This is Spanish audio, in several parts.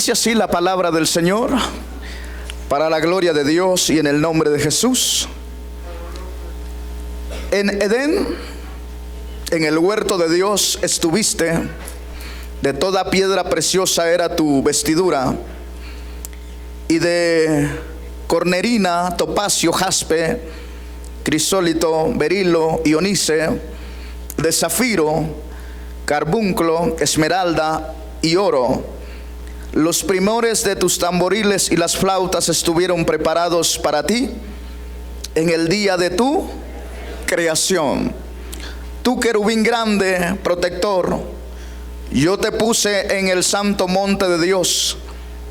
Dice así la palabra del Señor, para la gloria de Dios y en el nombre de Jesús. En Edén, en el huerto de Dios estuviste, de toda piedra preciosa era tu vestidura, y de cornerina, topacio, jaspe, crisólito, berilo y onice, de zafiro, carbunclo, esmeralda y oro. Los primores de tus tamboriles y las flautas estuvieron preparados para ti en el día de tu creación. Tú, querubín grande, protector, yo te puse en el santo monte de Dios.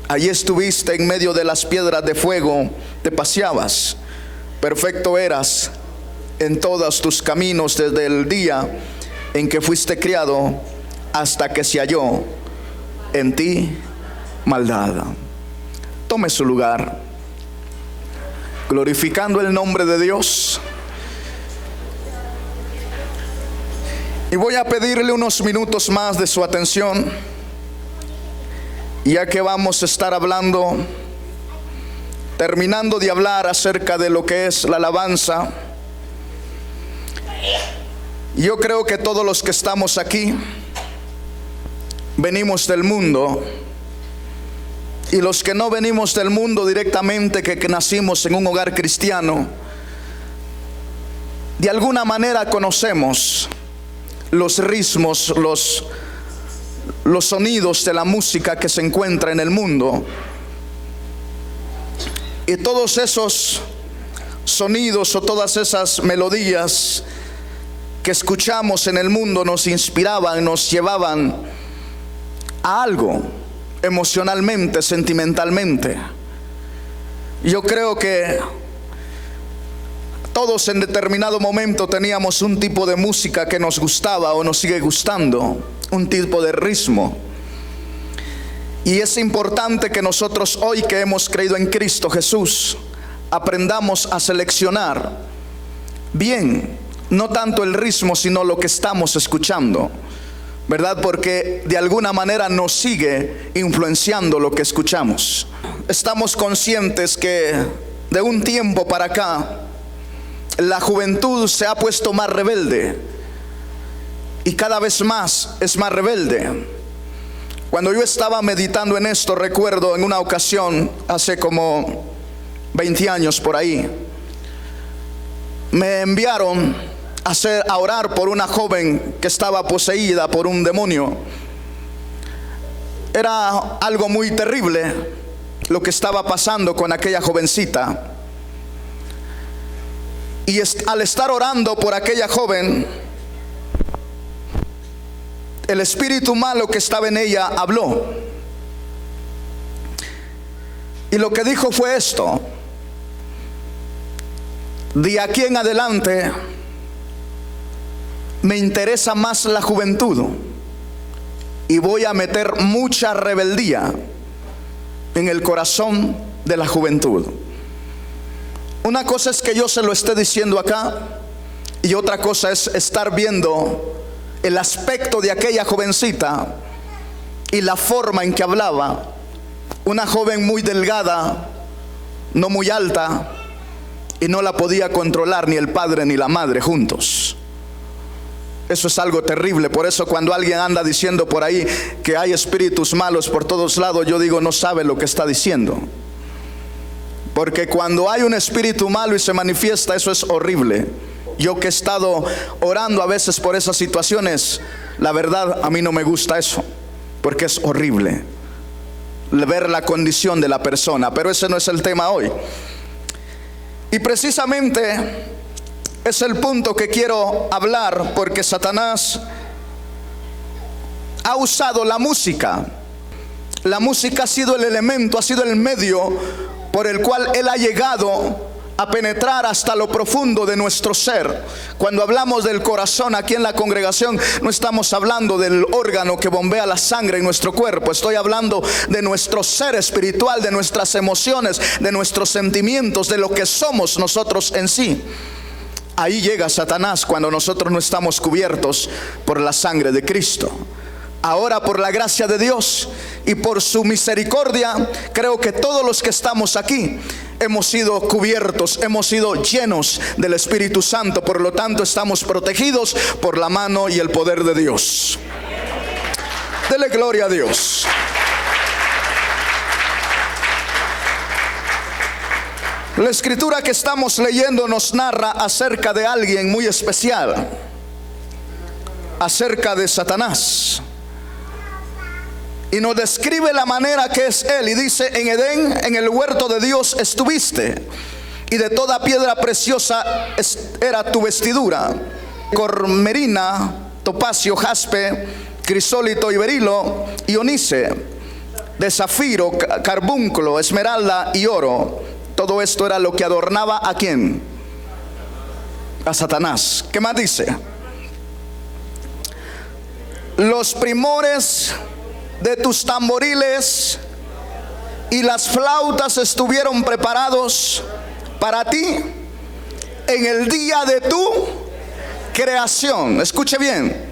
Allí estuviste en medio de las piedras de fuego, te paseabas. Perfecto eras en todos tus caminos desde el día en que fuiste criado hasta que se halló en ti maldad. Tome su lugar, glorificando el nombre de Dios. Y voy a pedirle unos minutos más de su atención, ya que vamos a estar hablando, terminando de hablar acerca de lo que es la alabanza. Yo creo que todos los que estamos aquí venimos del mundo, y los que no venimos del mundo directamente, que nacimos en un hogar cristiano, de alguna manera conocemos los ritmos, los sonidos de la música que se encuentra en el mundo. Y todos esos sonidos o todas esas melodías que escuchamos en el mundo nos inspiraban, nos llevaban a algo emocionalmente, sentimentalmente. Yo creo que todos en determinado momento teníamos un tipo de música que nos gustaba o nos sigue gustando, un tipo de ritmo. Y es importante que nosotros hoy, que hemos creído en Cristo Jesús, aprendamos a seleccionar bien, no tanto el ritmo, sino lo que estamos escuchando, ¿verdad? Porque de alguna manera nos sigue influenciando lo que escuchamos. Estamos conscientes que de un tiempo para acá la juventud se ha puesto más rebelde, y cada vez más es más rebelde. Cuando yo estaba meditando en esto, recuerdo en una ocasión, hace como 20 años por ahí, me enviaron a orar por una joven que estaba poseída por un demonio. Era algo muy terrible lo que estaba pasando con aquella jovencita. Y al estar orando por aquella joven, el espíritu malo que estaba en ella habló. Y lo que dijo fue esto: de aquí en adelante me interesa más la juventud, y voy a meter mucha rebeldía en el corazón de la juventud. Una cosa es que yo se lo esté diciendo acá, y otra cosa es estar viendo el aspecto de aquella jovencita y la forma en que hablaba. Una joven muy delgada, no muy alta, y no la podía controlar ni el padre ni la madre juntos. Eso es algo terrible. Por eso cuando alguien anda diciendo por ahí que hay espíritus malos por todos lados, yo digo, no sabe lo que está diciendo. Porque cuando hay un espíritu malo y se manifiesta, eso es horrible. Yo que he estado orando a veces por esas situaciones, la verdad a mí no me gusta eso, porque es horrible ver la condición de la persona. Pero ese no es el tema hoy. Y precisamente es el punto que quiero hablar, porque Satanás ha usado la música. La música ha sido el elemento, ha sido el medio por el cual él ha llegado a penetrar hasta lo profundo de nuestro ser. Cuando hablamos del corazón aquí en la congregación, no estamos hablando del órgano que bombea la sangre en nuestro cuerpo. Estoy hablando de nuestro ser espiritual, de nuestras emociones, de nuestros sentimientos, de lo que somos nosotros en sí. Ahí llega Satanás cuando nosotros no estamos cubiertos por la sangre de Cristo. Ahora, por la gracia de Dios y por su misericordia, creo que todos los que estamos aquí hemos sido cubiertos, hemos sido llenos del Espíritu Santo. Por lo tanto, estamos protegidos por la mano y el poder de Dios. Dele gloria a Dios. La escritura que estamos leyendo nos narra acerca de alguien muy especial, acerca de Satanás. Y nos describe la manera que es él. Y dice: en Edén, en el huerto de Dios estuviste, y de toda piedra preciosa era tu vestidura: cormerina, topacio, jaspe, crisólito y berilo, y onice, de zafiro, carbúnculo, esmeralda y oro. Todo esto era lo que adornaba ¿a quién? A Satanás. ¿Qué más dice? Los primores de tus tamboriles y las flautas estuvieron preparados para ti en el día de tu creación. Escuche bien.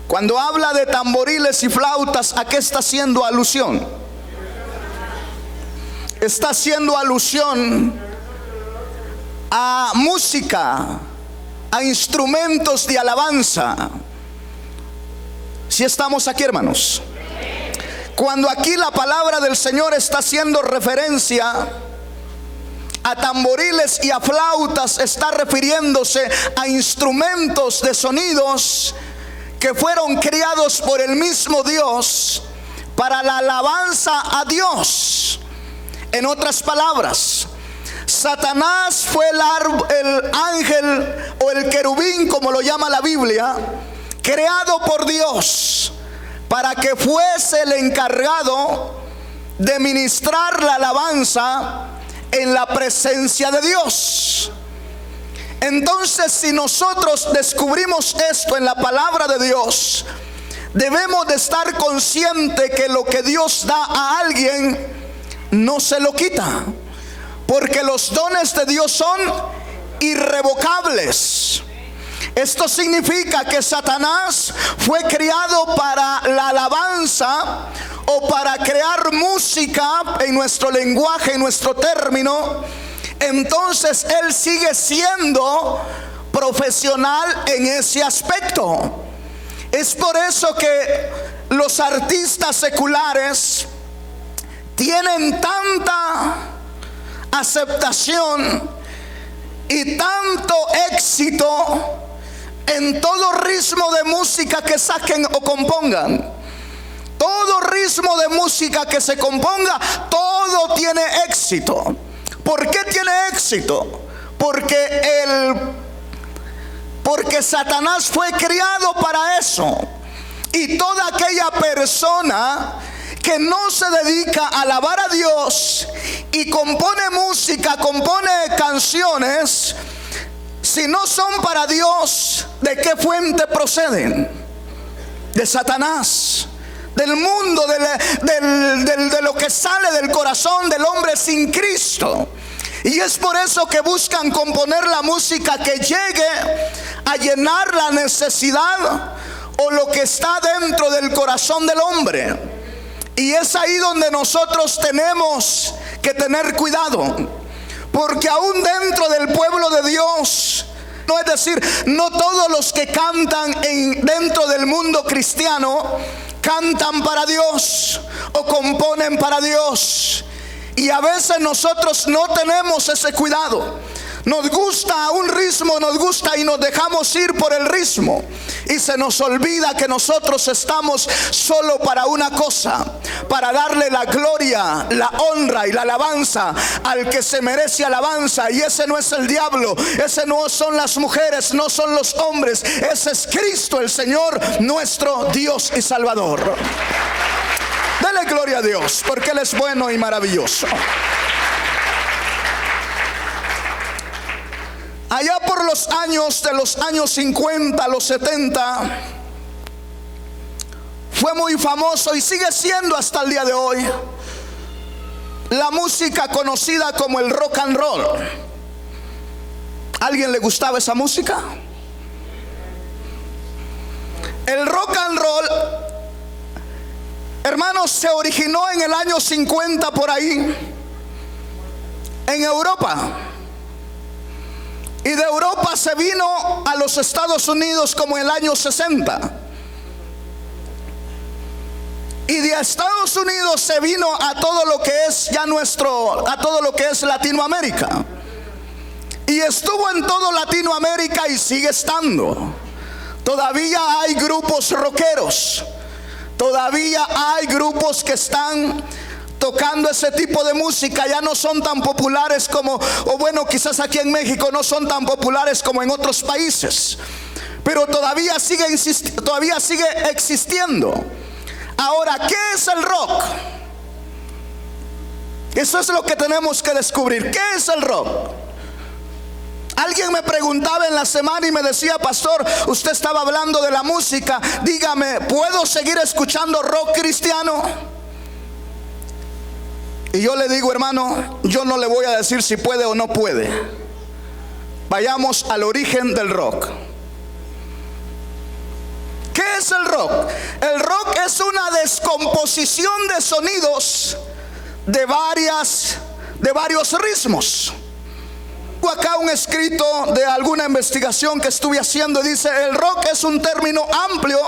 Cuando habla de tamboriles y flautas, ¿a qué está haciendo alusión? Está haciendo alusión a música, a instrumentos de alabanza. ¿Sí estamos aquí, hermanos? Cuando aquí la palabra del Señor está haciendo referencia a tamboriles y a flautas, está refiriéndose a instrumentos de sonidos que fueron creados por el mismo Dios para la alabanza a Dios. En otras palabras, Satanás fue el ángel o el querubín, como lo llama la Biblia, creado por Dios para que fuese el encargado de ministrar la alabanza en la presencia de Dios. Entonces, si nosotros descubrimos esto en la palabra de Dios, debemos de estar conscientes que lo que Dios da a alguien no se lo quita, porque los dones de Dios son irrevocables. Esto significa que Satanás fue creado para la alabanza o para crear música, en nuestro lenguaje, en nuestro término. Entonces él sigue siendo profesional en ese aspecto. Es por eso que los artistas seculares tienen tanta aceptación y tanto éxito en todo ritmo de música que saquen o compongan. Todo ritmo de música que se componga, todo tiene éxito. ¿Por qué tiene éxito? Porque Satanás fue creado para eso. Y toda aquella persona que no se dedica a alabar a Dios y compone música, compone canciones, si no son para Dios, ¿de qué fuente proceden? De Satanás, del mundo, de lo que sale del corazón del hombre sin Cristo. Y es por eso que buscan componer la música que llegue a llenar la necesidad o lo que está dentro del corazón del hombre. Y es ahí donde nosotros tenemos que tener cuidado, porque aún dentro del pueblo de Dios, no es decir, no todos los que cantan dentro del mundo cristiano cantan para Dios o componen para Dios. Y a veces nosotros no tenemos ese cuidado. Nos gusta un ritmo, nos gusta y nos dejamos ir por el ritmo. Y se nos olvida que nosotros estamos solo para una cosa: para darle la gloria, la honra y la alabanza al que se merece alabanza. Y ese no es el diablo, ese no son las mujeres, no son los hombres. Ese es Cristo el Señor, nuestro Dios y Salvador. Dele gloria a Dios, porque Él es bueno y maravilloso. Allá por los años 50, los 70, fue muy famoso y sigue siendo hasta el día de hoy la música conocida como el rock and roll. ¿A alguien le gustaba esa música? El rock and roll Hermanos, se originó en el año 50 por ahí, en Europa. Y de Europa se vino a los Estados Unidos como en el año 60. Y de Estados Unidos se vino a todo lo que es ya a todo lo que es Latinoamérica. Y estuvo en todo Latinoamérica y sigue estando. Todavía hay grupos rockeros. Todavía hay grupos que están tocando ese tipo de música. Ya no son tan populares como, o bueno, quizás aquí en México no son tan populares como en otros países, pero todavía sigue existiendo. Ahora, ¿qué es el rock? Eso es lo que tenemos que descubrir. ¿Qué es el rock? Alguien me preguntaba en la semana y me decía: pastor, usted estaba hablando de la música, dígame, ¿puedo seguir escuchando rock cristiano? Y yo le digo: hermano, yo no le voy a decir si puede o no puede. Vayamos al origen del rock. ¿Qué es el rock? El rock es una descomposición de sonidos de varios ritmos. Tengo acá un escrito de alguna investigación que estuve haciendo. Dice: el rock es un término amplio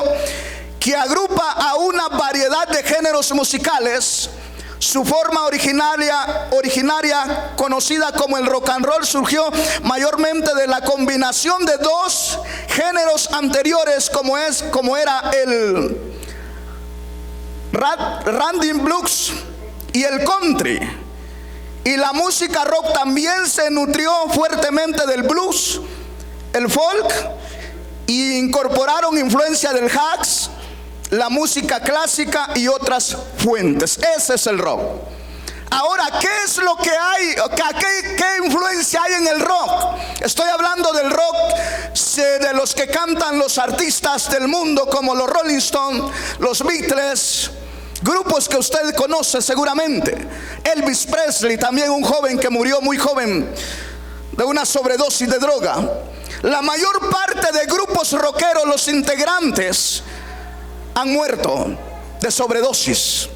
que agrupa a una variedad de géneros musicales. Su forma originaria, conocida como el rock and roll, surgió mayormente de la combinación de dos géneros anteriores, como era el rhythm blues y el country. Y la música rock también se nutrió fuertemente del blues, el folk, y incorporaron influencia del jazz, la música clásica y otras fuentes. Ese es el rock. Ahora, ¿qué es lo que hay? ¿Qué influencia hay en el rock? Estoy hablando del rock de los que cantan los artistas del mundo, como los Rolling Stones, los Beatles, grupos que usted conoce seguramente. Elvis Presley, también un joven que murió muy joven de una sobredosis de droga. La mayor parte de grupos rockeros, los integrantes han muerto de sobredosis.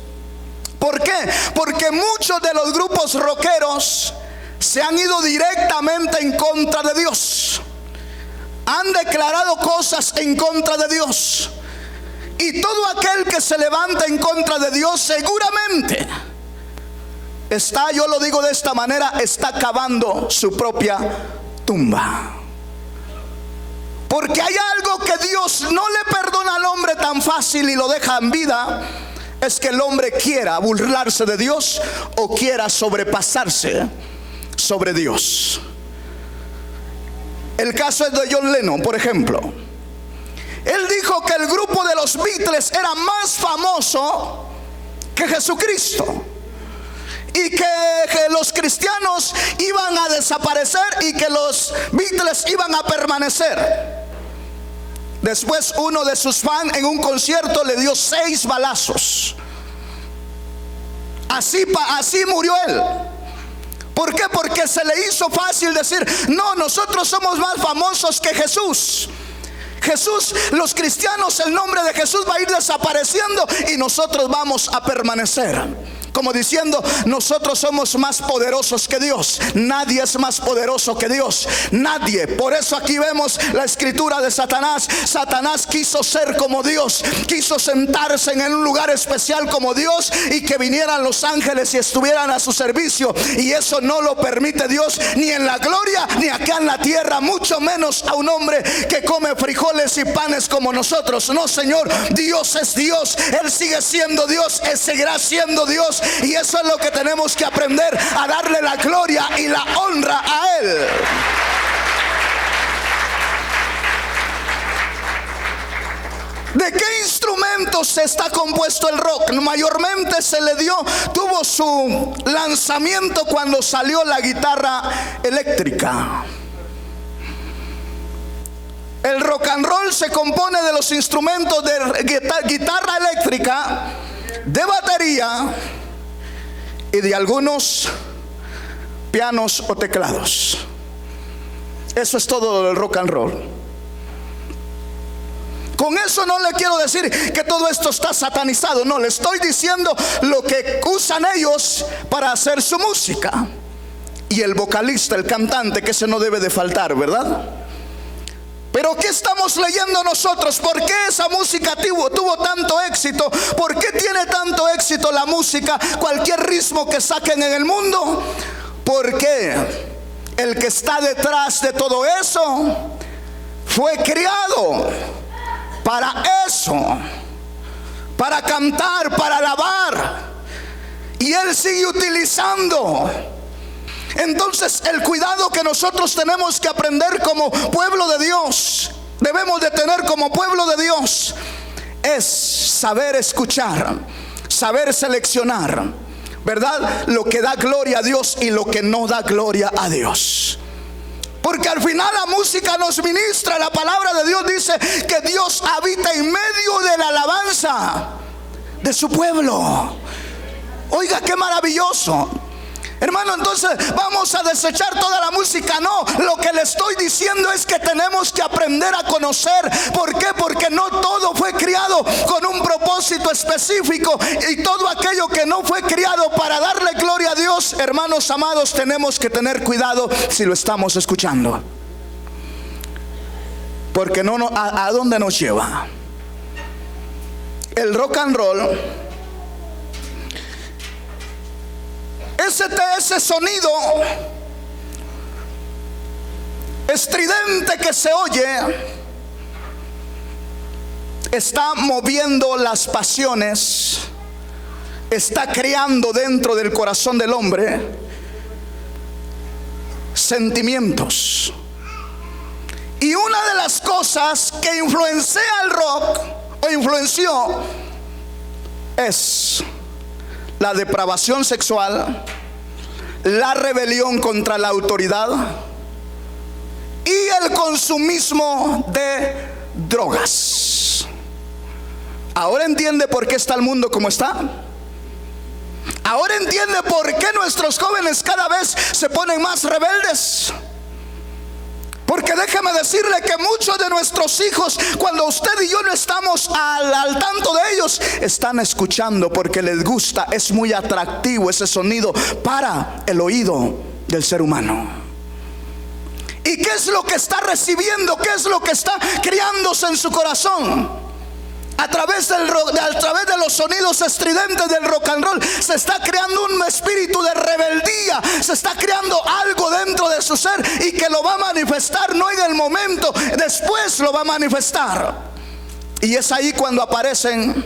¿Por qué? Porque muchos de los grupos rockeros se han ido directamente en contra de Dios. Han declarado cosas en contra de Dios. Y todo aquel que se levanta en contra de Dios seguramente está, yo lo digo de esta manera, está cavando su propia tumba. Porque hay algo que Dios no le perdona al hombre tan fácil y lo deja en vida. Es que el hombre quiera burlarse de Dios o quiera sobrepasarse sobre Dios. El caso es de John Lennon, por ejemplo. Él dijo que el grupo de los Beatles era más famoso que Jesucristo, y que los cristianos iban a desaparecer y que los Beatles iban a permanecer. Después uno de sus fans en un concierto le dio 6 balazos. Así murió él. ¿Por qué? Porque se le hizo fácil decir: no, nosotros somos más famosos que Jesús. Jesús, los cristianos, el nombre de Jesús va a ir desapareciendo y nosotros vamos a permanecer. Como diciendo, nosotros somos más poderosos que Dios. Nadie es más poderoso que Dios. Nadie. Por eso aquí vemos la escritura de Satanás. Satanás quiso ser como Dios. Quiso sentarse en un lugar especial como Dios y que vinieran los ángeles y estuvieran a su servicio. Y eso no lo permite Dios, ni en la gloria ni acá en la tierra. Mucho menos a un hombre que come frijoles y panes como nosotros. No, Señor, Dios es Dios. Él sigue siendo Dios. Él seguirá siendo Dios. Y eso es lo que tenemos que aprender, a darle la gloria y la honra a Él. ¿De qué instrumentos está compuesto el rock? Mayormente tuvo su lanzamiento cuando salió la guitarra eléctrica. El rock and roll se compone de los instrumentos de guitarra eléctrica, de batería y de algunos pianos o teclados. Eso es todo del rock and roll. Con eso no le quiero decir que todo esto está satanizado. No, le estoy diciendo lo que usan ellos para hacer su música. Y el vocalista, el cantante, que ese no debe de faltar, ¿verdad? Pero ¿qué estamos leyendo nosotros? ¿Por qué esa música tuvo tanto éxito? ¿Por qué tiene tanto éxito la música? Cualquier ritmo que saquen en el mundo. Porque el que está detrás de todo eso fue criado para eso, para cantar, para alabar. Y él sigue utilizando. Entonces el cuidado que nosotros tenemos que aprender como pueblo de Dios, debemos de tener como pueblo de Dios, es saber escuchar, saber seleccionar, ¿verdad? Lo que da gloria a Dios y lo que no da gloria a Dios. Porque al final la música nos ministra. La palabra de Dios dice que Dios habita en medio de la alabanza de su pueblo. Oiga, qué maravilloso. Hermano, entonces vamos a desechar toda la música. No, lo que le estoy diciendo es que tenemos que aprender a conocer. ¿Por qué? Porque no todo fue criado con un propósito específico. Y todo aquello que no fue criado para darle gloria a Dios, hermanos amados, tenemos que tener cuidado si lo estamos escuchando. Porque ¿a dónde nos lleva? El rock and roll, ese sonido estridente que se oye, está moviendo las pasiones, está creando dentro del corazón del hombre sentimientos. Y una de las cosas que influencia el rock, o influenció, es la depravación sexual, la rebelión contra la autoridad y el consumismo de drogas. ¿Ahora entiende por qué está el mundo como está? ¿Ahora entiende por qué nuestros jóvenes cada vez se ponen más rebeldes? Porque déjeme decirle que muchos de nuestros hijos, cuando usted y yo no estamos al tanto de ellos, están escuchando porque les gusta. Es muy atractivo ese sonido para el oído del ser humano. ¿Y qué es lo que está recibiendo? ¿Qué es lo que está criándose en su corazón? A través de los sonidos estridentes del rock and roll se está creando un espíritu de rebeldía. Se está creando algo dentro de su ser y que lo va a manifestar no en el momento, después lo va a manifestar. Y es ahí cuando aparecen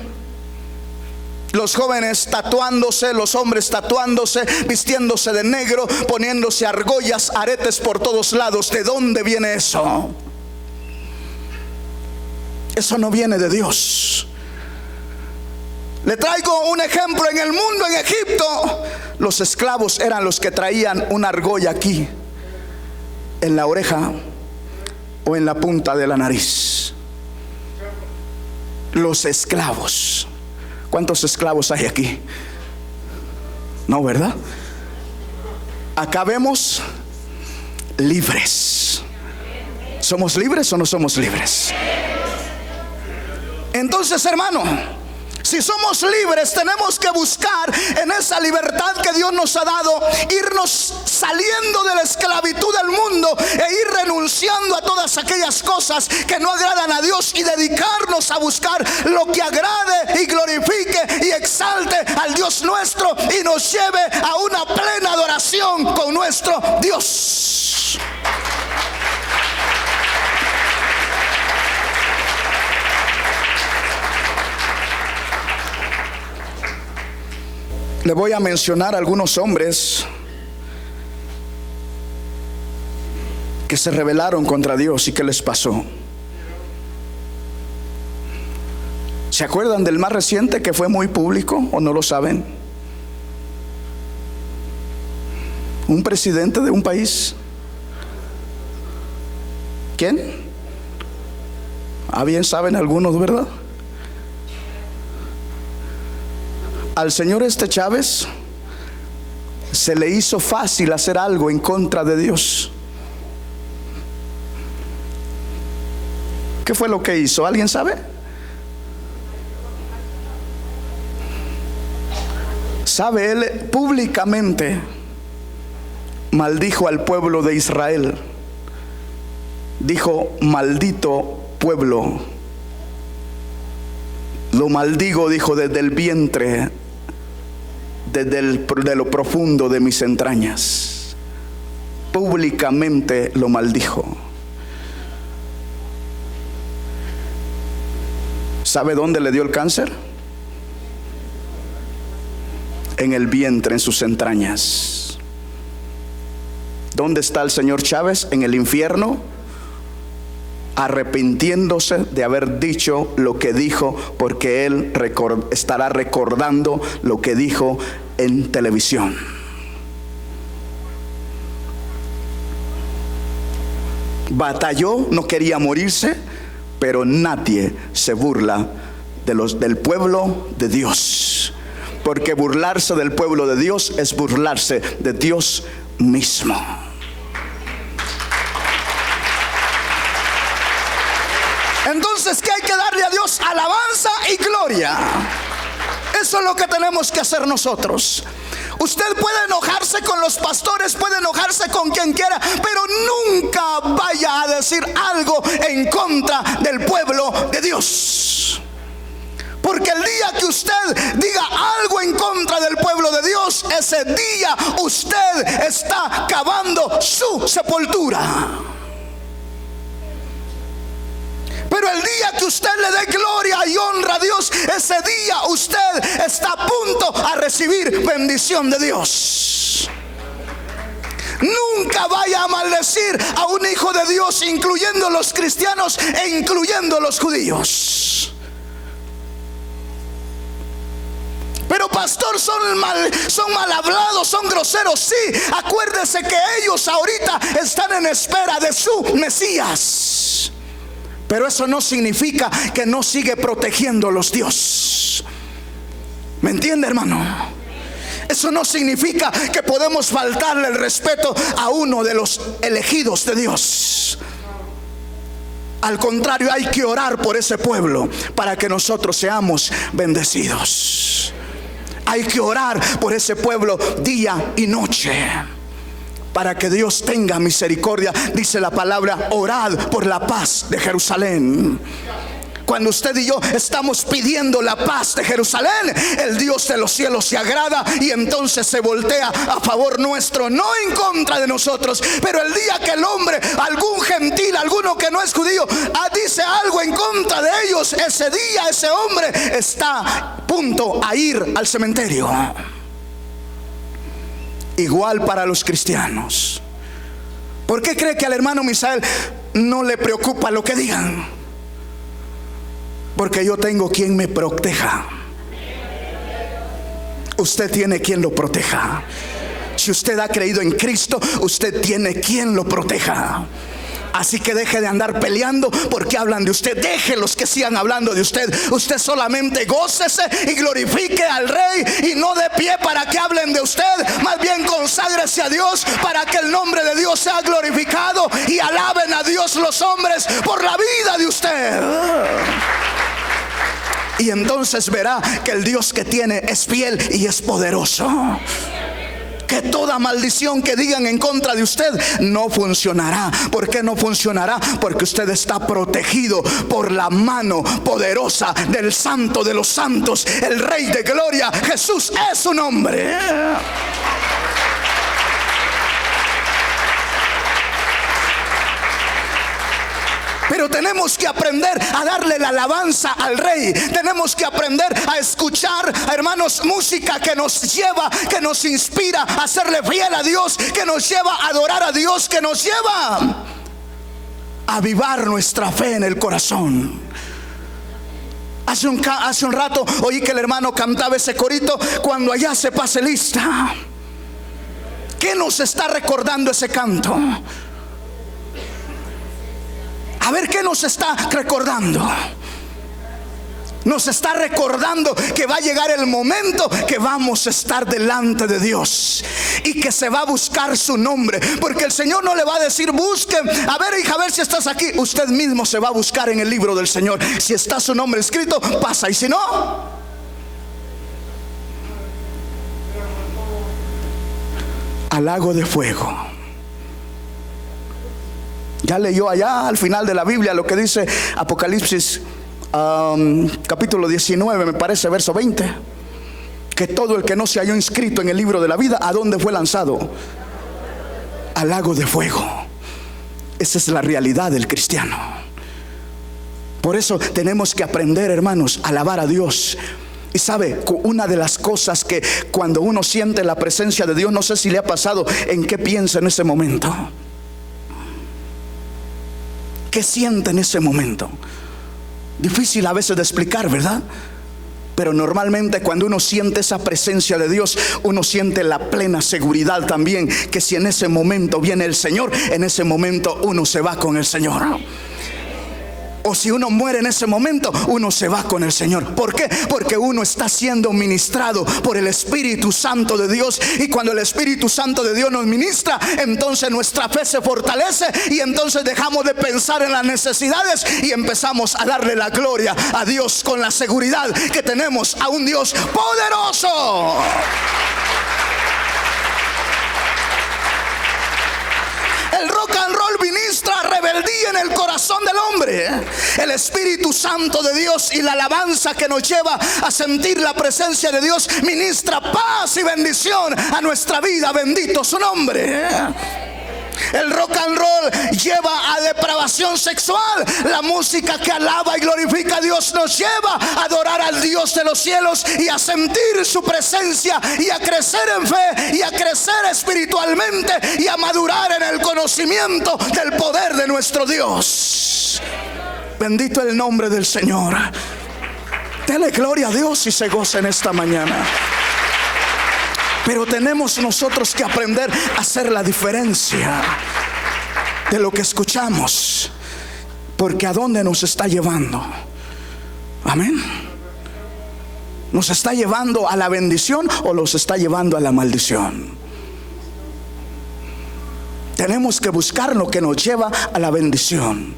los jóvenes tatuándose, los hombres tatuándose, vistiéndose de negro, poniéndose argollas, aretes por todos lados. ¿De dónde viene eso? Eso no viene de Dios. Le traigo un ejemplo. En el mundo, en Egipto, los esclavos eran los que traían una argolla aquí, en la oreja o en la punta de la nariz. Los esclavos. ¿Cuántos esclavos hay aquí? No, ¿verdad? Acá vemos libres. ¿Somos libres o no somos libres? Entonces, hermano, si somos libres, tenemos que buscar en esa libertad que Dios nos ha dado, irnos saliendo de la esclavitud del mundo e ir renunciando a todas aquellas cosas que no agradan a Dios y dedicarnos a buscar lo que agrade y glorifique y exalte al Dios nuestro y nos lleve a una plena adoración con nuestro Dios. Le voy a mencionar algunos hombres que se rebelaron contra Dios y qué les pasó. ¿Se acuerdan del más reciente que fue muy público o no lo saben? Un presidente de un país. ¿Quién? Bien saben algunos, ¿verdad? Al señor Chávez se le hizo fácil hacer algo en contra de Dios. ¿Qué fue lo que hizo? ¿Alguien sabe? ¿Sabe? Él públicamente maldijo al pueblo de Israel. Dijo: maldito pueblo, lo maldigo, dijo, desde el vientre, de lo profundo de mis entrañas. Públicamente lo maldijo. ¿Sabe dónde le dio el cáncer? En el vientre, en sus entrañas. ¿Dónde está el señor Chávez? En el infierno, arrepintiéndose de haber dicho lo que dijo, porque él estará recordando lo que dijo en televisión. Batalló, no quería morirse, pero nadie se burla del pueblo de Dios, porque burlarse del pueblo de Dios es burlarse de Dios mismo. Entonces, ¿qué hay que darle a Dios? Alabanza y gloria. Eso es lo que tenemos que hacer nosotros. Usted puede enojarse con los pastores, puede enojarse con quien quiera, pero nunca vaya a decir algo en contra del pueblo de Dios. Porque el día que usted diga algo en contra del pueblo de Dios, ese día usted está cavando su sepultura. Pero el día que usted le dé gloria y honra a Dios, ese día usted está a punto a recibir bendición de Dios. Nunca vaya a maldecir a un hijo de Dios, incluyendo los cristianos e incluyendo los judíos. Pero pastor, son mal hablados, son groseros. Sí, acuérdese que ellos ahorita están en espera de su Mesías. Pero eso no significa que no sigue protegiéndolos Dios. ¿Me entiende, hermano? Eso no significa que podemos faltarle el respeto a uno de los elegidos de Dios. Al contrario, hay que orar por ese pueblo para que nosotros seamos bendecidos. Hay que orar por ese pueblo día y noche, para que Dios tenga misericordia. Dice la palabra: orad por la paz de Jerusalén. Cuando usted y yo estamos pidiendo la paz de Jerusalén, el Dios de los cielos se agrada y entonces se voltea a favor nuestro, no en contra de nosotros. Pero el día que el hombre, algún gentil, alguno que no es judío, dice algo en contra de ellos, ese día ese hombre está a punto a ir al cementerio. Igual para los cristianos. ¿Por qué cree que al hermano Misael no le preocupa lo que digan? Porque yo tengo quien me proteja. Usted tiene quien lo proteja. Si usted ha creído en Cristo, usted tiene quien lo proteja. Así que deje de andar peleando porque hablan de usted. Déjelos que sigan hablando de usted. Usted solamente gócese y glorifique al Rey, y no de pie para que hablen de usted. Más bien conságrese a Dios para que el nombre de Dios sea glorificado, y alaben a Dios los hombres por la vida de usted. Y entonces verá que el Dios que tiene es fiel y es poderoso. Que toda maldición que digan en contra de usted no funcionará. ¿Por qué no funcionará? Porque usted está protegido por la mano poderosa del Santo de los Santos, el Rey de Gloria. Jesús es su nombre. Pero tenemos que aprender a darle la alabanza al Rey. Tenemos que aprender a escuchar, hermanos, música que nos lleva, que nos inspira a serle fiel a Dios, que nos lleva a adorar a Dios, que nos lleva a avivar nuestra fe en el corazón. Hace un rato oí que el hermano cantaba ese corito: cuando allá se pase lista. ¿Qué nos está recordando ese canto? A ver, ¿qué nos está recordando? Nos está recordando que va a llegar el momento que vamos a estar delante de Dios y que se va a buscar su nombre, porque el Señor no le va a decir busquen, a ver hija, a ver si estás aquí. Usted mismo se va a buscar en el libro del Señor. Si está su nombre escrito, pasa, y si no, al lago de fuego. Ya leyó allá al final de la Biblia lo que dice Apocalipsis capítulo 19, me parece, verso 20, que todo el que no se halló inscrito en el libro de la vida, ¿a dónde fue lanzado? Al lago de fuego. Esa es la realidad del cristiano. Por eso tenemos que aprender, hermanos, a alabar a Dios. Y sabe, una de las cosas que cuando uno siente la presencia de Dios, no sé si le ha pasado, ¿en qué piensa en ese momento? ¿Qué siente en ese momento? Difícil a veces de explicar, ¿verdad? Pero normalmente cuando uno siente esa presencia de Dios, uno siente la plena seguridad también que si en ese momento viene el Señor, en ese momento uno se va con el Señor. O si uno muere en ese momento, uno se va con el Señor. ¿Por qué? Porque uno está siendo ministrado por el Espíritu Santo de Dios. Y cuando el Espíritu Santo de Dios nos ministra, entonces nuestra fe se fortalece. Y entonces dejamos de pensar en las necesidades y empezamos a darle la gloria a Dios con la seguridad que tenemos a un Dios poderoso. El rock and roll ministra rebeldía en el corazón del hombre. El Espíritu Santo de Dios y la alabanza que nos lleva a sentir la presencia de Dios ministra paz y bendición a nuestra vida. Bendito su nombre. El rock and roll lleva a depravación sexual. La música que alaba y glorifica a Dios nos lleva a adorar al Dios de los cielos y a sentir su presencia y a crecer en fe y a crecer espiritualmente y a madurar en el conocimiento del poder de nuestro Dios. Bendito el nombre del Señor. Dele gloria a Dios y se goza en esta mañana. Pero tenemos nosotros que aprender a hacer la diferencia de lo que escuchamos, porque ¿a dónde nos está llevando? Amén. ¿Nos está llevando a la bendición o nos está llevando a la maldición? Tenemos que buscar lo que nos lleva a la bendición.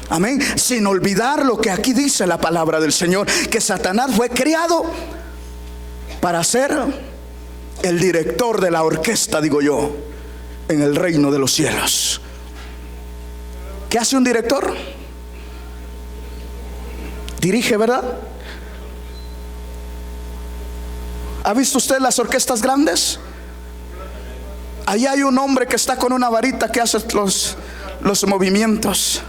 Amén. Sin olvidar lo que aquí dice la palabra del Señor, que Satanás fue creado para ser el director de la orquesta, digo yo, en el reino de los cielos. ¿Qué hace un director? Dirige, ¿verdad? ¿Ha visto usted las orquestas grandes? Allí hay un hombre que está con una varita que hace los movimientos.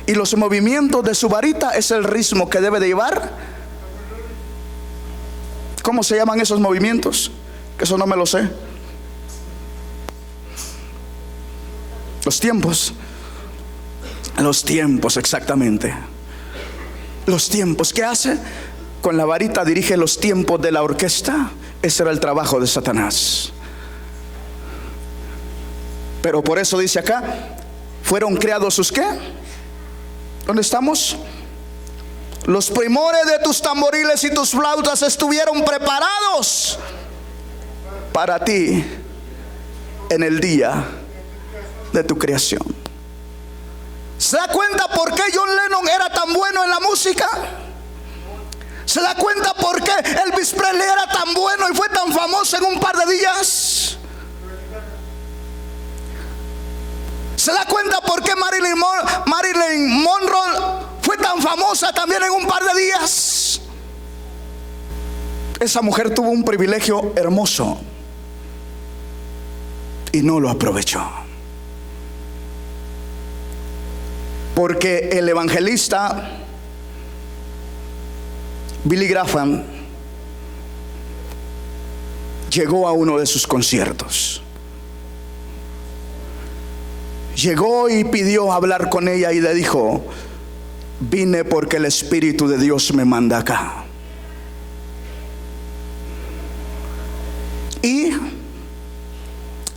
Y los movimientos de su varita es el ritmo que debe de llevar. ¿Cómo se llaman esos movimientos? Eso no me lo sé. Los tiempos. Los tiempos, exactamente. Los tiempos. ¿Qué hace? Con la varita dirige los tiempos de la orquesta. Ese era el trabajo de Satanás. Pero por eso dice acá, fueron creados sus ¿qué? ¿Dónde estamos? Los primores de tus tamboriles y tus flautas estuvieron preparados para ti en el día de tu creación. ¿Se da cuenta por qué John Lennon era tan bueno en la música? ¿Se da cuenta por qué Elvis Presley era tan bueno y fue tan famoso en un par de días? ¿Se da cuenta por qué Marilyn Monroe fue tan famosa también en un par de días? Esa mujer tuvo un privilegio hermoso y no lo aprovechó. Porque el evangelista Billy Graham llegó a uno de sus conciertos. Llegó y pidió hablar con ella y le dijo: vine porque el Espíritu de Dios me manda acá. Y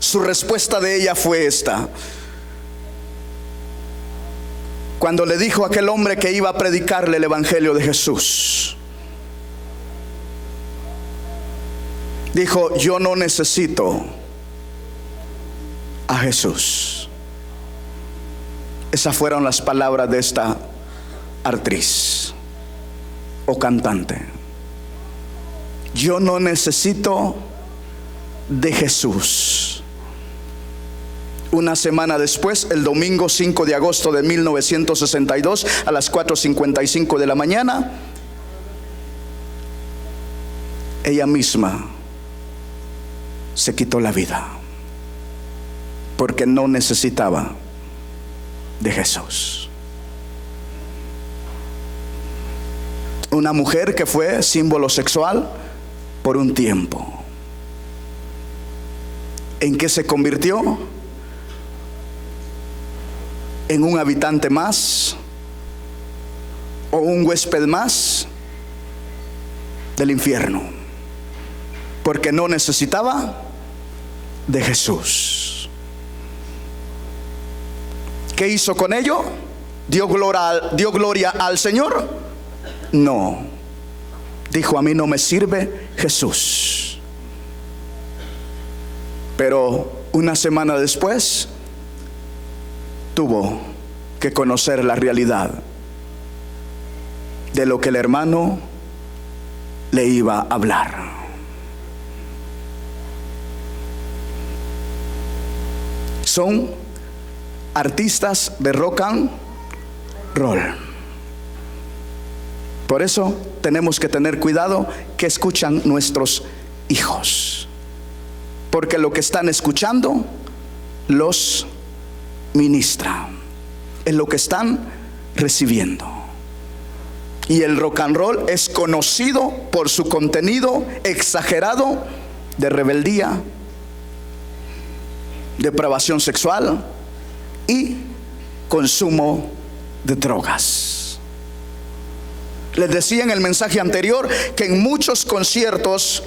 su respuesta de ella fue esta. Cuando le dijo a aquel hombre que iba a predicarle el evangelio de Jesús, Dijo: yo no necesito a Jesús. Esas fueron las palabras de esta actriz o cantante. Yo no necesito de Jesús. Una semana después, el domingo 5 de agosto de 1962, a las 4:55 de la mañana, ella misma se quitó la vida porque no necesitaba de Jesús. Una mujer que fue símbolo sexual por un tiempo. ¿En qué se convirtió? ¿En un habitante más o un huésped más del infierno? Porque no necesitaba de Jesús. ¿Qué hizo con ello? ¿Dio gloria al Señor? No. Dijo: a mí no me sirve Jesús. Pero una semana después tuvo que conocer la realidad de lo que el hermano le iba a hablar. Son artistas de rock and roll. Por eso tenemos que tener cuidado que escuchan nuestros hijos, porque lo que están escuchando los ministra, es lo que están recibiendo. Y el rock and roll es conocido por su contenido exagerado de rebeldía, depravación sexual y consumo de drogas. Les decía en el mensaje anterior que en muchos conciertos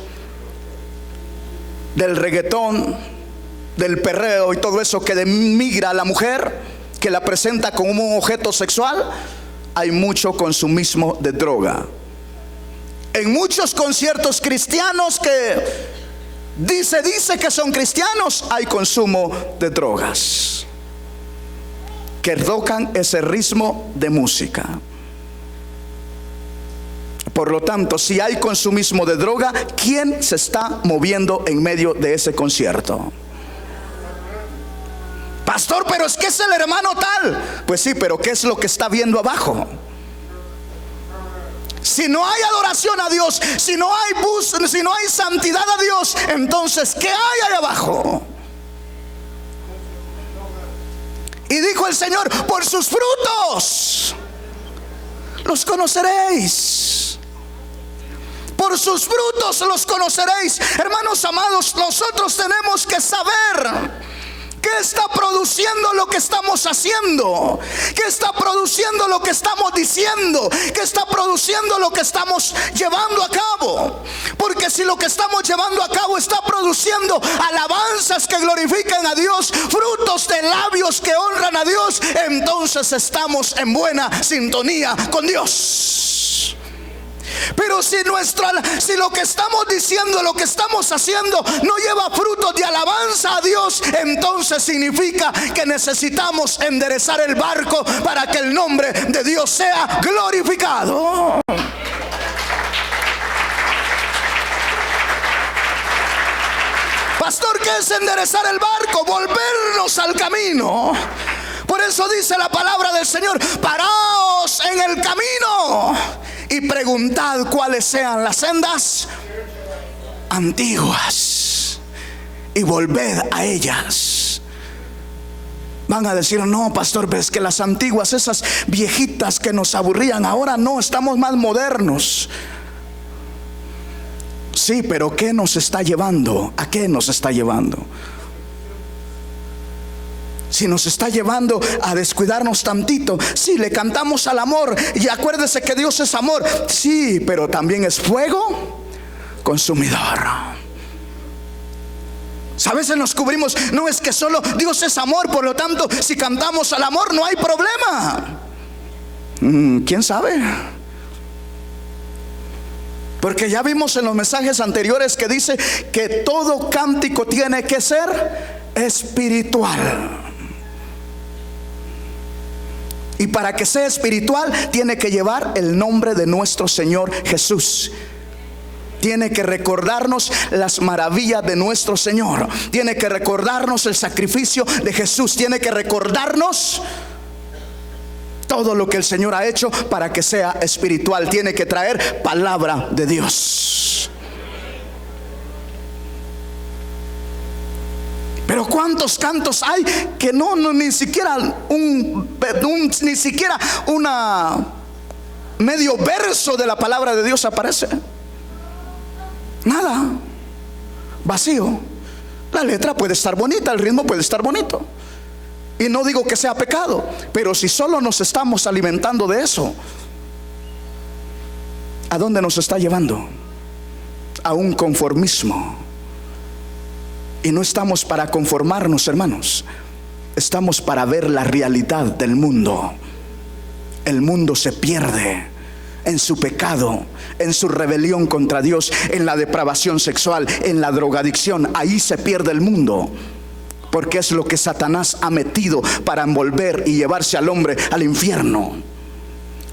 del reggaetón, del perreo y todo eso que denigra a la mujer, que la presenta como un objeto sexual, hay mucho consumismo de droga. En muchos conciertos cristianos que dice que son cristianos, hay consumo de drogas que tocan ese ritmo de música. Por lo tanto, si hay consumismo de droga, ¿quién se está moviendo en medio de ese concierto? Pastor, pero es que es el hermano tal. Pues sí, pero ¿qué es lo que está viendo abajo? Si no hay adoración a Dios, si no hay santidad a Dios, entonces ¿qué hay ahí abajo? Y dijo el Señor: por sus frutos los conoceréis. Por sus frutos los conoceréis. Hermanos amados, nosotros tenemos que saber ¿qué está produciendo lo que estamos haciendo? ¿Qué está produciendo lo que estamos diciendo? ¿Qué está produciendo lo que estamos llevando a cabo? Porque si lo que estamos llevando a cabo está produciendo alabanzas que glorifican a Dios, frutos de labios que honran a Dios, entonces estamos en buena sintonía con Dios. Pero si lo que estamos diciendo, lo que estamos haciendo no lleva frutos de alabanza a Dios, entonces significa que necesitamos enderezar el barco para que el nombre de Dios sea glorificado. Pastor, ¿qué es enderezar el barco? Volvernos al camino. Por eso dice la palabra del Señor: paraos en el camino y preguntad cuáles sean las sendas antiguas y volved a ellas. Van a decir: no, pastor, pero es que las antiguas, esas viejitas que nos aburrían, ahora no, estamos más modernos. Sí, pero ¿qué nos está llevando? ¿A qué nos está llevando? Si nos está llevando a descuidarnos tantito, sí, le cantamos al amor y acuérdese que Dios es amor, sí, pero también es fuego consumidor. A veces nos cubrimos: no, es que solo Dios es amor, por lo tanto si cantamos al amor no hay problema. ¿Quién sabe? Porque ya vimos en los mensajes anteriores que dice que todo cántico tiene que ser espiritual. Y para que sea espiritual tiene que llevar el nombre de nuestro Señor Jesús. Tiene que recordarnos las maravillas de nuestro Señor. Tiene que recordarnos el sacrificio de Jesús. Tiene que recordarnos todo lo que el Señor ha hecho para que sea espiritual. Tiene que traer palabra de Dios. Pero cuántos cantos hay que ni siquiera ni siquiera una medio verso de la palabra de Dios aparece. Nada, vacío. La letra puede estar bonita, el ritmo puede estar bonito. Y no digo que sea pecado, pero si solo nos estamos alimentando de eso, ¿a dónde nos está llevando? A un conformismo. Y no estamos para conformarnos, hermanos. Estamos para ver la realidad del mundo. El mundo se pierde en su pecado, en su rebelión contra Dios, en la depravación sexual, en la drogadicción. Ahí se pierde el mundo, porque es lo que Satanás ha metido para envolver y llevarse al hombre al infierno.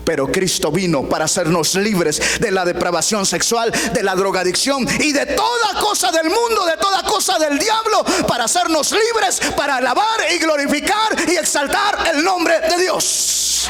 Pero Cristo vino para hacernos libres de la depravación sexual, de la drogadicción y de toda cosa del mundo, de toda cosa del diablo, para hacernos libres, para alabar y glorificar y exaltar el nombre de Dios.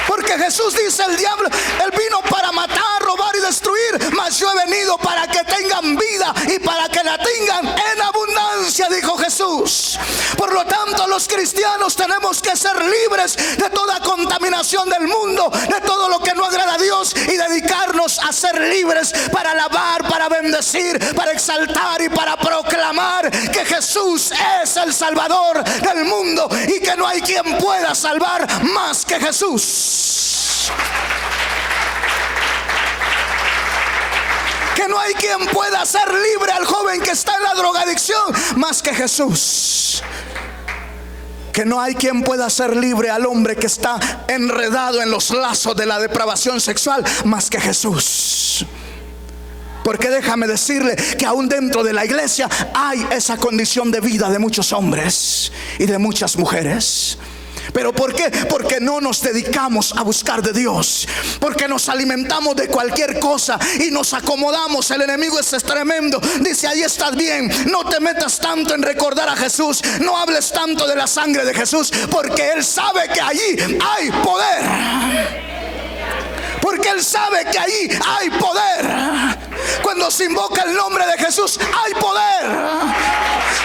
Porque Jesús dice, el diablo, él vino para matar, robar y destruir, mas yo he venido para que tengan vida y para que la tengan en abundancia, dijo Jesús. Por lo tanto, los cristianos tenemos que ser libres de toda contaminación del mundo, de todo lo que no agrada a Dios, y dedicarnos a ser libres para alabar, para bendecir, para exaltar y para proclamar que Jesús es el Salvador del mundo y que no hay quien pueda salvar más que Jesús. Que no hay quien pueda hacer libre al joven que está en la drogadicción más que Jesús. Que no hay quien pueda hacer libre al hombre que está enredado en los lazos de la depravación sexual más que Jesús. Porque déjame decirle que aún dentro de la iglesia hay esa condición de vida de muchos hombres y de muchas mujeres. ¿Pero por qué? Porque no nos dedicamos a buscar de Dios. Porque nos alimentamos de cualquier cosa y nos acomodamos. El enemigo es tremendo. Dice, ahí estás bien, no te metas tanto en recordar a Jesús, no hables tanto de la sangre de Jesús, porque Él sabe que allí hay poder. Porque Él sabe que allí hay poder. Cuando se invoca el nombre de Jesús, hay poder.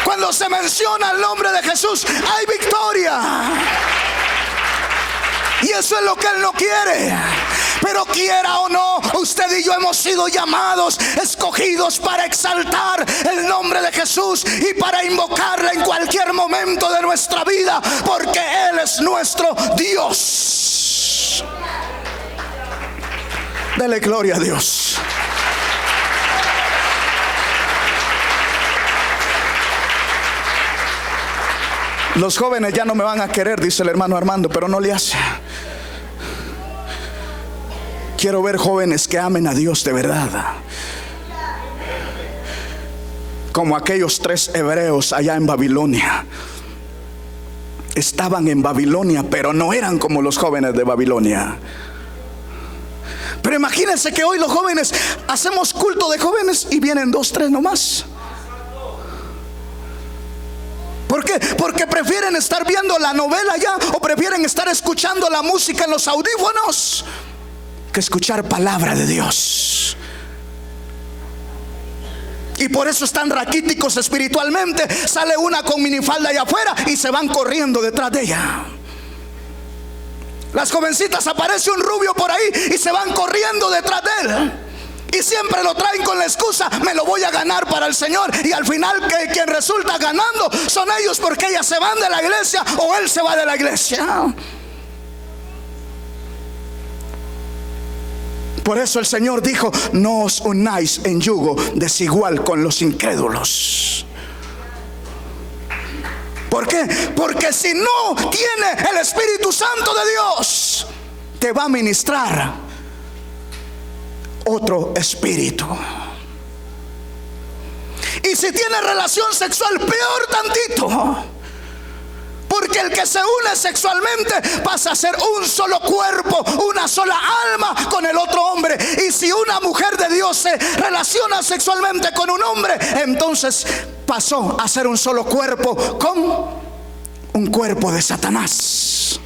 Cuando se menciona el nombre de Jesús, hay victoria. Y eso es lo que Él no quiere. Pero quiera o no, usted y yo hemos sido llamados, escogidos para exaltar el nombre de Jesús y para invocarle en cualquier momento de nuestra vida, porque Él es nuestro Dios. Dele gloria a Dios. Los jóvenes ya no me van a querer, dice el hermano Armando, pero no le hace. Quiero ver jóvenes que amen a Dios de verdad, como aquellos 3 hebreos allá en Babilonia. Estaban en Babilonia, pero no eran como los jóvenes de Babilonia. Pero imagínense que hoy los jóvenes hacemos culto de jóvenes y vienen 2, 3 nomás. ¿Por qué? Porque prefieren estar viendo la novela ya, o prefieren estar escuchando la música en los audífonos, que escuchar palabra de Dios. Y por eso están raquíticos espiritualmente. Sale una con minifalda allá afuera y se van corriendo detrás de ella. Las jovencitas, aparece un rubio por ahí y se van corriendo detrás de él. Y siempre lo traen con la excusa, me lo voy a ganar para el Señor. Y al final quien resulta ganando son ellos, porque ellas se van de la iglesia o él se va de la iglesia. Por eso el Señor dijo, no os unáis en yugo desigual con los incrédulos. ¿Por qué? Porque si no tiene el Espíritu Santo de Dios, te va a ministrar otro espíritu. Y si tiene relación sexual, peor tantito. Porque el que se une sexualmente pasa a ser un solo cuerpo, una sola alma con el otro hombre. Y si una mujer de Dios se relaciona sexualmente con un hombre, entonces pasó a ser un solo cuerpo con un cuerpo de Satanás.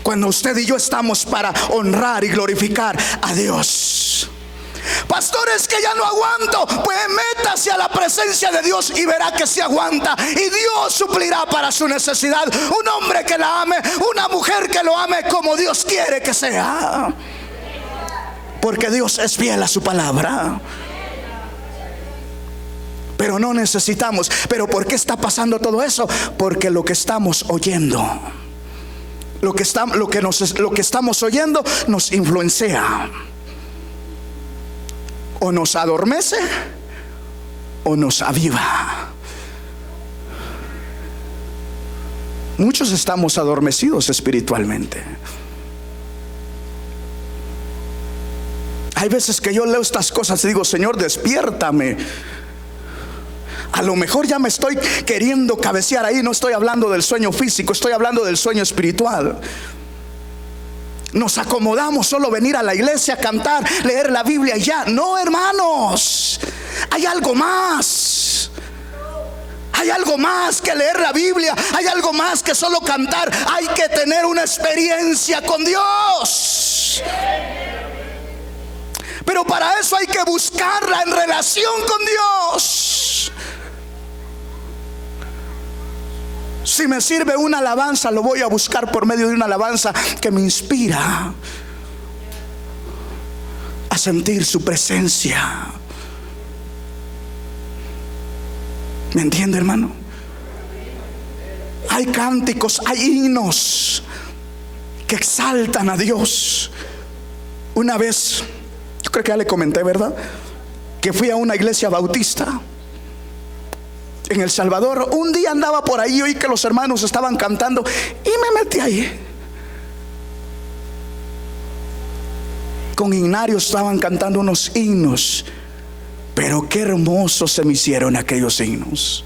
Cuando usted y yo estamos para honrar y glorificar a Dios. Pastores, que ya no aguanto, pues métase a la presencia de Dios y verá que se aguanta, y Dios suplirá para su necesidad. Un hombre que la ame, una mujer que lo ame como Dios quiere que sea, porque Dios es fiel a su palabra. Pero no necesitamos. ¿Pero por qué está pasando todo eso? Porque lo que estamos oyendo, lo que estamos oyendo nos influencia. O nos adormece o nos aviva. Muchos estamos adormecidos espiritualmente. Hay veces que yo leo estas cosas y digo: Señor, despiértame. A lo mejor ya me estoy queriendo cabecear ahí. No estoy hablando del sueño físico, estoy hablando del sueño espiritual. Nos acomodamos solo venir a la iglesia, cantar, leer la Biblia y ya. No, hermanos, hay algo más. Hay algo más que leer la Biblia. Hay algo más que solo cantar. Hay que tener una experiencia con Dios. Pero para eso hay que buscarla en relación con Dios. Si me sirve una alabanza, lo voy a buscar por medio de una alabanza que me inspira a sentir su presencia. ¿Me entiende, hermano? Hay cánticos, hay himnos que exaltan a Dios. Una vez, yo creo que ya le comenté, ¿verdad?, que fui a una iglesia bautista en El Salvador. Un día andaba por ahí, oí que los hermanos estaban cantando y me metí ahí. Con Ignario estaban cantando unos himnos, pero qué hermosos se me hicieron aquellos himnos.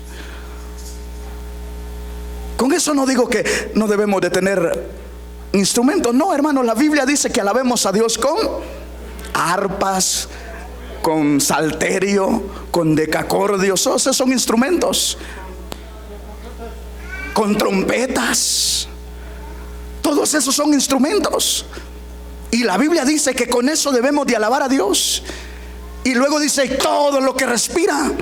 Con eso no digo que no debemos de tener instrumentos. No, hermano, la Biblia dice que alabemos a Dios con arpas, con salterio, con decacordios. Esos son instrumentos. Con trompetas. Todos esos son instrumentos. Y la Biblia dice que con eso debemos de alabar a Dios. Y luego dice: todo lo que respira,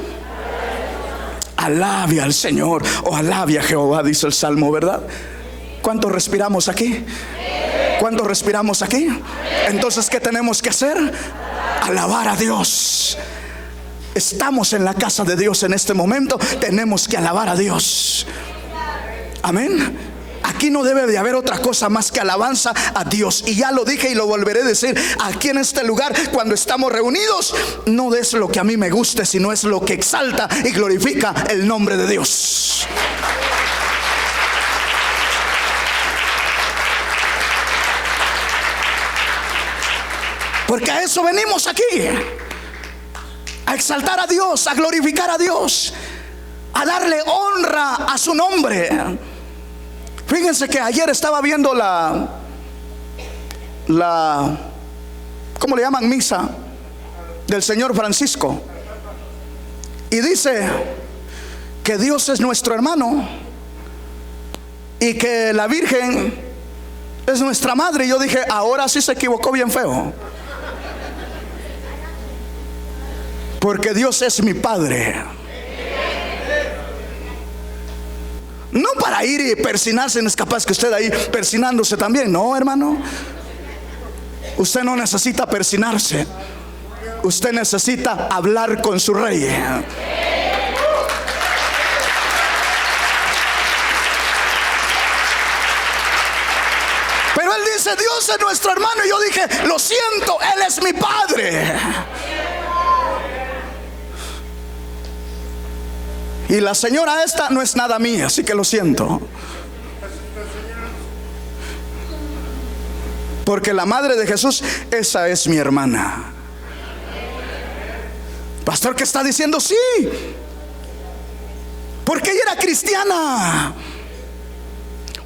alabe al Señor, o alabe a Jehová, dice el Salmo, ¿verdad? ¿Cuántos respiramos aquí? ¿Cuántos respiramos aquí? Entonces, ¿qué tenemos que hacer? Alabar a Dios. Estamos en la casa de Dios en este momento. Tenemos que alabar a Dios. Amén. Aquí no debe de haber otra cosa más que alabanza a Dios. Y ya lo dije y lo volveré a decir: aquí en este lugar, cuando estamos reunidos, no es lo que a mí me guste, sino es lo que exalta y glorifica el nombre de Dios. Porque a eso venimos aquí, a exaltar a Dios, a glorificar a Dios, a darle honra a su nombre. Fíjense que ayer estaba viendo la ¿cómo le llaman? Misa del Señor Francisco. Y dice que Dios es nuestro hermano y que la Virgen es nuestra madre. Y yo dije: ahora sí se equivocó bien feo. Porque Dios es mi Padre. No para ir y persinarse, no es capaz que usted ahí persinándose también. No, hermano, usted no necesita persinarse. Usted necesita hablar con su rey. Pero él dice: Dios es nuestro hermano. Y yo dije: lo siento, Él es mi Padre. Y la señora esta no es nada mía, así que lo siento. Porque la madre de Jesús, esa es mi hermana. Pastor, ¿qué está diciendo? Sí, porque ella era cristiana,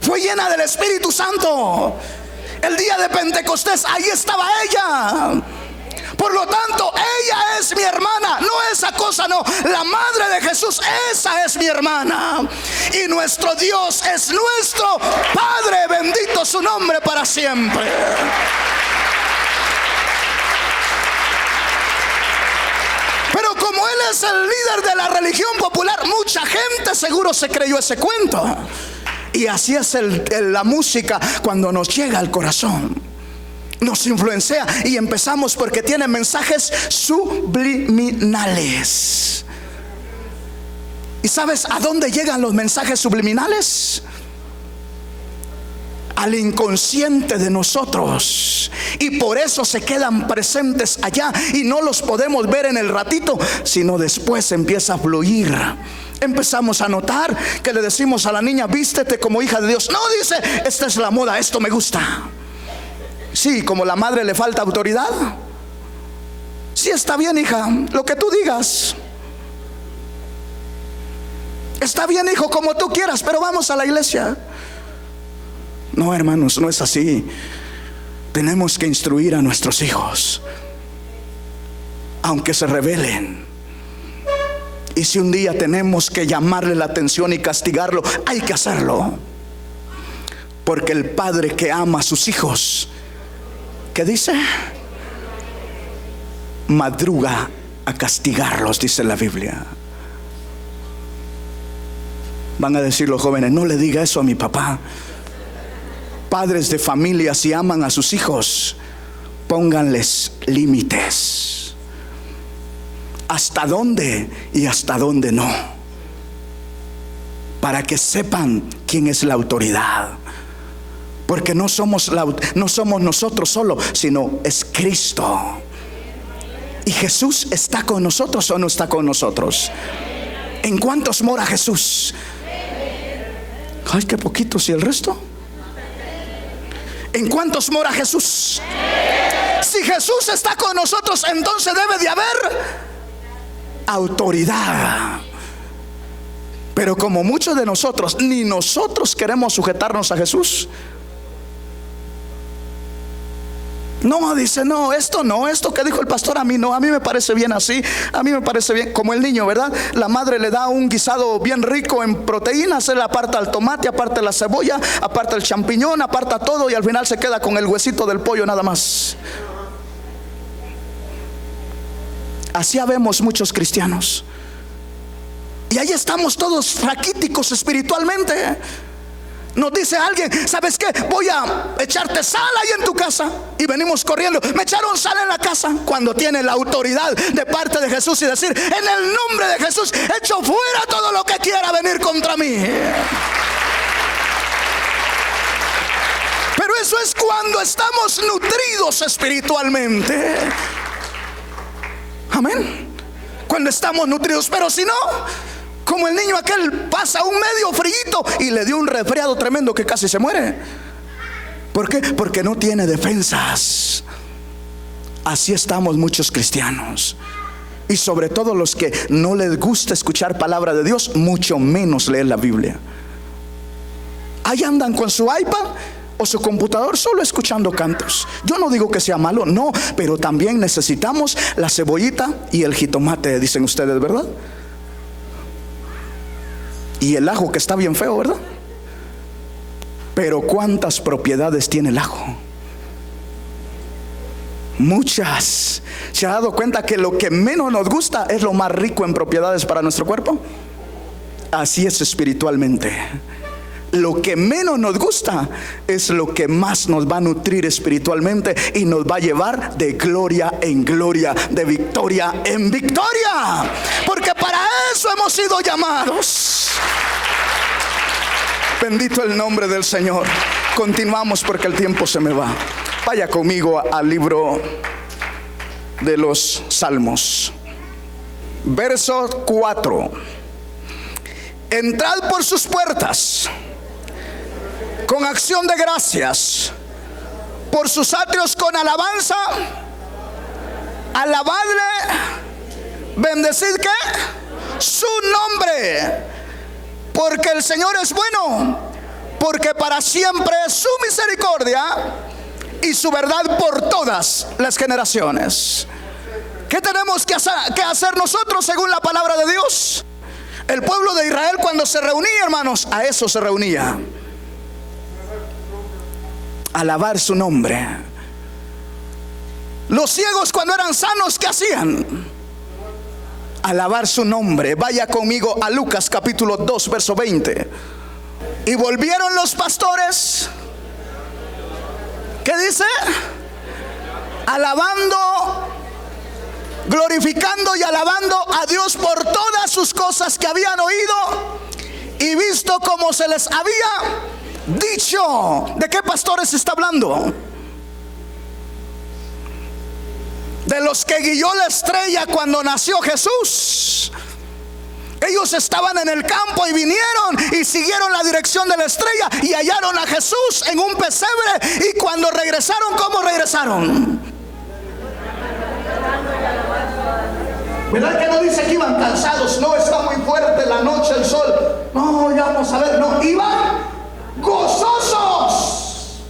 fue llena del Espíritu Santo. El día de Pentecostés, ahí estaba ella. Por lo tanto, ella es mi hermana. No esa cosa, no. La madre de Jesús, esa es mi hermana. Y nuestro Dios es nuestro Padre. Bendito su nombre para siempre. Pero como él es el líder de la religión popular, mucha gente seguro se creyó ese cuento. Y así es la música cuando nos llega al corazón. Nos influencia y empezamos porque tiene mensajes subliminales. ¿Y sabes a dónde llegan los mensajes subliminales? Al inconsciente de nosotros. Y por eso se quedan presentes allá y no los podemos ver en el ratito, sino después empieza a fluir. Empezamos a notar que le decimos a la niña: vístete como hija de Dios. No, dice, esta es la moda, esto me gusta. Sí, como la madre le falta autoridad. Sí, está bien, hija, lo que tú digas. Está bien, hijo, como tú quieras, pero vamos a la iglesia. No, hermanos, no es así. Tenemos que instruir a nuestros hijos, aunque se rebelen. Y si un día tenemos que llamarle la atención y castigarlo, hay que hacerlo. Porque el padre que ama a sus hijos, ¿qué dice? Madruga a castigarlos, dice la Biblia. Van a decir los jóvenes: no le diga eso a mi papá. Padres de familia, si aman a sus hijos, pónganles límites. ¿Hasta dónde y hasta dónde no? Para que sepan quién es la autoridad. Porque no somos nosotros solo, sino es Cristo. ¿Y Jesús está con nosotros o no está con nosotros? ¿En cuántos mora Jesús? Ay, qué poquitos. ¿Y el resto? ¿En cuántos mora Jesús? Si Jesús está con nosotros, entonces debe de haber autoridad. Pero como muchos de nosotros, ni nosotros queremos sujetarnos a Jesús. No, dice, no, esto que dijo el pastor a mí no, a mí me parece bien así, a mí me parece bien, como el niño, ¿verdad? La madre le da un guisado bien rico en proteínas, él aparta el tomate, aparta la cebolla, aparta el champiñón, aparta todo y al final se queda con el huesito del pollo nada más. Así habemos muchos cristianos. Y ahí estamos todos raquíticos espiritualmente. Nos dice alguien: ¿sabes qué? Voy a echarte sal ahí en tu casa. Y venimos corriendo: me echaron sal en la casa. Cuando tiene la autoridad de parte de Jesús y decir: en el nombre de Jesús echo fuera todo lo que quiera venir contra mí. Pero eso es cuando estamos nutridos espiritualmente. Amén. Cuando estamos nutridos. Pero si no, como el niño aquel, pasa un medio frío y le dio un resfriado tremendo que casi se muere. ¿Por qué? Porque no tiene defensas. Así estamos muchos cristianos. Y sobre todo los que no les gusta escuchar palabra de Dios, mucho menos leer la Biblia. Ahí andan con su iPad o su computador solo escuchando cantos. Yo no digo que sea malo, no, pero también necesitamos la cebollita y el jitomate, dicen ustedes, ¿verdad? Y el ajo, que está bien feo, ¿verdad? Pero ¿cuántas propiedades tiene el ajo? Muchas. ¿Se ha dado cuenta que lo que menos nos gusta es lo más rico en propiedades para nuestro cuerpo? Así es espiritualmente. Lo que menos nos gusta es lo que más nos va a nutrir espiritualmente y nos va a llevar de gloria en gloria, de victoria en victoria. Porque para eso hemos sido llamados. Bendito el nombre del Señor. Continuamos porque el tiempo se me va. Vaya conmigo al libro de los Salmos. Verso 4. Entrad por sus puertas con acción de gracias, por sus atrios con alabanza. Alabadle, bendecid ¿qué? Su nombre, porque el Señor es bueno, porque para siempre es su misericordia y su verdad por todas las generaciones. ¿Qué tenemos que hacer nosotros según la palabra de Dios? El pueblo de Israel, cuando se reunía, hermanos, a eso se reunía: alabar su nombre. Los ciegos, cuando eran sanos, ¿qué hacían? Alabar su nombre. Vaya conmigo a Lucas capítulo 2 verso 20. Y volvieron los pastores, ¿qué dice? Alabando, glorificando y alabando a Dios por todas sus cosas que habían oído y visto como se les había dicho. ¿De qué pastores está hablando? De los que guió la estrella cuando nació Jesús. Ellos estaban en el campo y vinieron y siguieron la dirección de la estrella y hallaron a Jesús en un pesebre. Y cuando regresaron, ¿cómo regresaron? ¿Verdad que no dice que iban cansados? No, está muy fuerte la noche, el sol. No, ya vamos a ver. No, iban gozosos.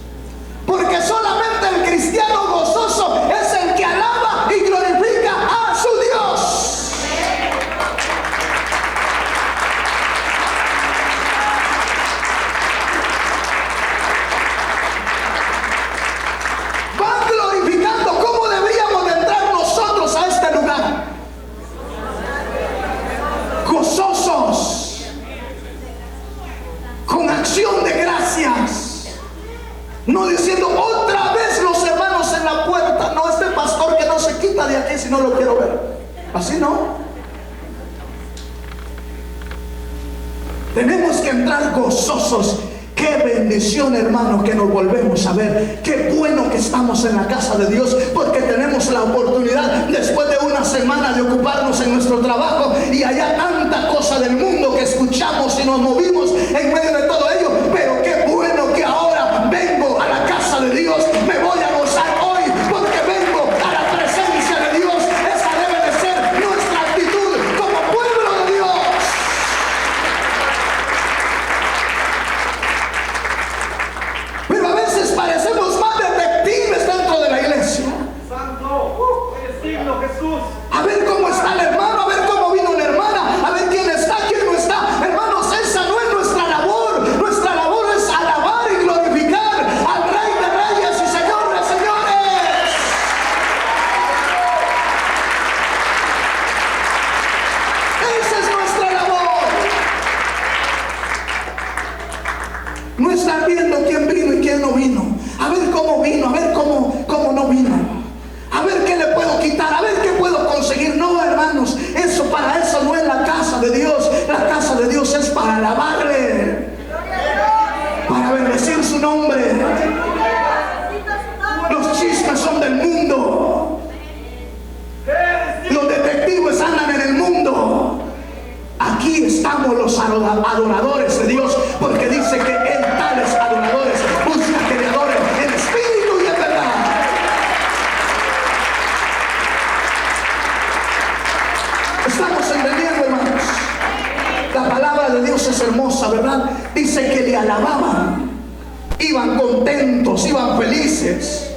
Porque solamente el cristiano gozoso es el que alaba y glorifica a su Dios. Van glorificando. ¿Cómo deberíamos de entrar nosotros a este lugar? Gozosos, con acción de gracias. No diciendo otra vez los hermanos en la puerta: no, este pastor que no se quita de aquí si no lo quiero ver. Así no. Tenemos que entrar gozosos. Qué bendición, hermano, que nos volvemos a ver. Qué bueno que estamos en la casa de Dios, porque tenemos la oportunidad, después de una semana, de ocuparnos en nuestro trabajo y allá tanta cosa del mundo que escuchamos y nos movimos en medio de todo ello. Pero qué bueno que ahora vengo a la casa de Dios. Me voy a gozar hoy porque vengo a la presencia de Dios. Esa debe de ser nuestra actitud como pueblo de Dios. Pero a veces parecemos más detectives dentro de la iglesia. Santo, Jesús. A ver cómo está el hermano, a ver cómo vino la hermana, a ver quién está, quién no está. Hermanos, esa no es nuestra labor. Nuestra labor es alabar y glorificar al Rey de Reyes y Señor de Señores. Esa es nuestra labor. No estar viendo quién vino y quién no vino. A ver cómo vino, a ver cómo no vino. A ver qué le puedo quitar, a ver qué puedo conseguir. No, hermanos, para eso no es la casa de Dios. La casa de Dios es para alabarle, para bendecir su nombre. Los chismes son del mundo. Los detectives andan en el mundo. Aquí estamos los adoradores de Dios, porque dice que en tales adoradores busca que le adoren en espíritu y en verdad. Estamos entendiendo, hermanos. La palabra de Dios es hermosa, ¿verdad? Dice que le alababan, iban contentos, iban felices.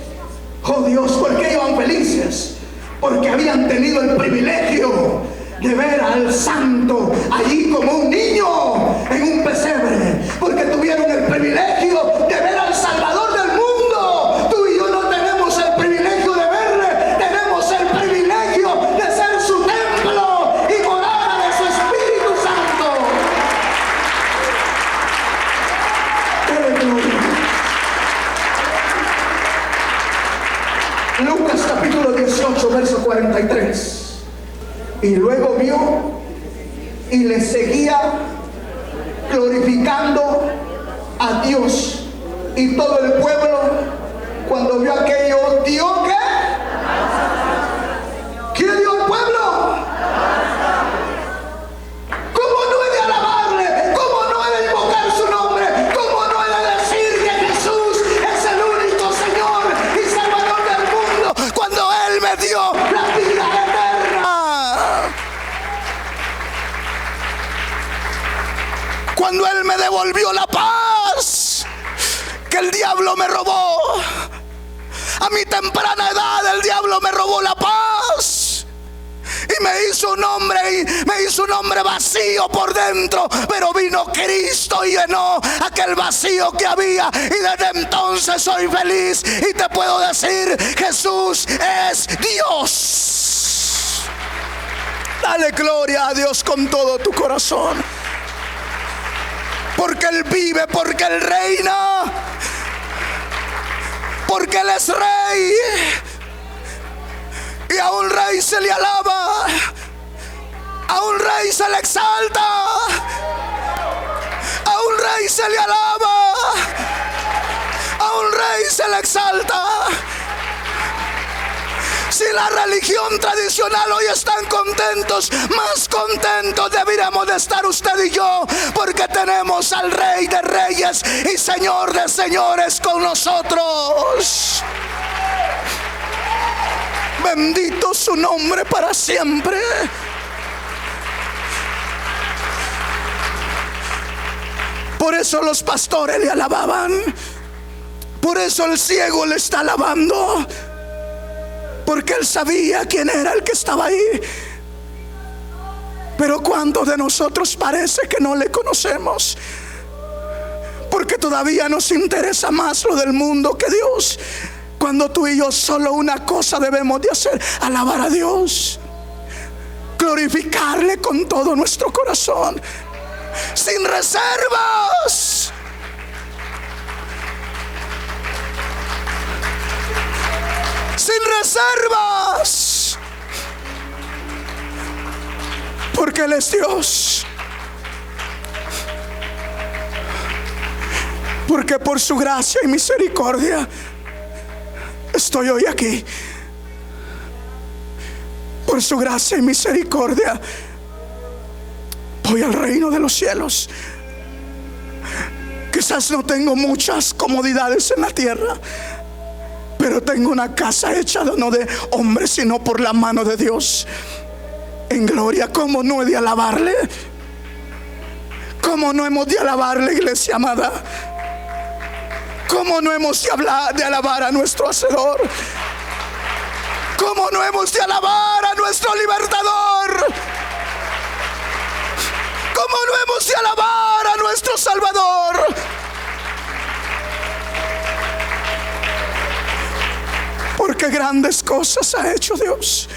Oh Dios, ¿por qué iban felices? Porque habían tenido el privilegio de ver al santo allí como un niño en un pesebre, porque tuvieron el privilegio de ver al Salvador del mundo. Tú y yo no tenemos el privilegio de verle, tenemos el privilegio de ser su templo y morada de su Espíritu Santo. Lucas capítulo 18 verso 43. Y luego vio y le seguía glorificando a Dios. Y todo el pueblo, cuando vio aquello, ¿dio qué? ¿Qué dio el pueblo? ¿Cómo no he de alabarle? ¿Cómo no he de invocar su nombre? ¿Cómo no he de decir que Jesús es el único Señor devolvió la paz que el diablo me robó. A mi temprana edad el diablo me robó la paz y me hizo un hombre vacío por dentro. Pero vino Cristo y llenó aquel vacío que había, y desde entonces soy feliz y te puedo decir: Jesús es Dios. Dale gloria a Dios con todo tu corazón, porque Él vive, porque Él reina, porque Él es rey. Y a un rey se le alaba, a un rey se le exalta, a un rey se le alaba, a un rey se le exalta. Si la religión tradicional hoy están contentos, más contentos deberíamos de estar usted y yo, porque tenemos al Rey de Reyes y Señor de Señores con nosotros. Bendito su nombre para siempre. Por eso los pastores le alababan, por eso el ciego le está alabando, porque él sabía quién era el que estaba ahí. Pero ¿cuántos de nosotros parece que no le conocemos? Porque todavía nos interesa más lo del mundo que Dios, cuando tú y yo solo una cosa debemos de hacer: alabar a Dios, glorificarle con todo nuestro corazón, sin reservas. Sin reservas, porque Él es Dios. Porque por su gracia y misericordia estoy hoy aquí. Por su gracia y misericordia voy al reino de los cielos. Quizás no tengo muchas comodidades en la tierra, pero tengo una casa hecha no de hombres, sino por la mano de Dios, en gloria. ¿Cómo no he de alabarle? ¿Cómo no hemos de alabarle, iglesia amada? ¿Cómo no hemos de alabar a nuestro Hacedor? ¿Cómo no hemos de alabar a nuestro Libertador? ¿Cómo no hemos de alabar a nuestro Salvador? Porque grandes cosas ha hecho Dios.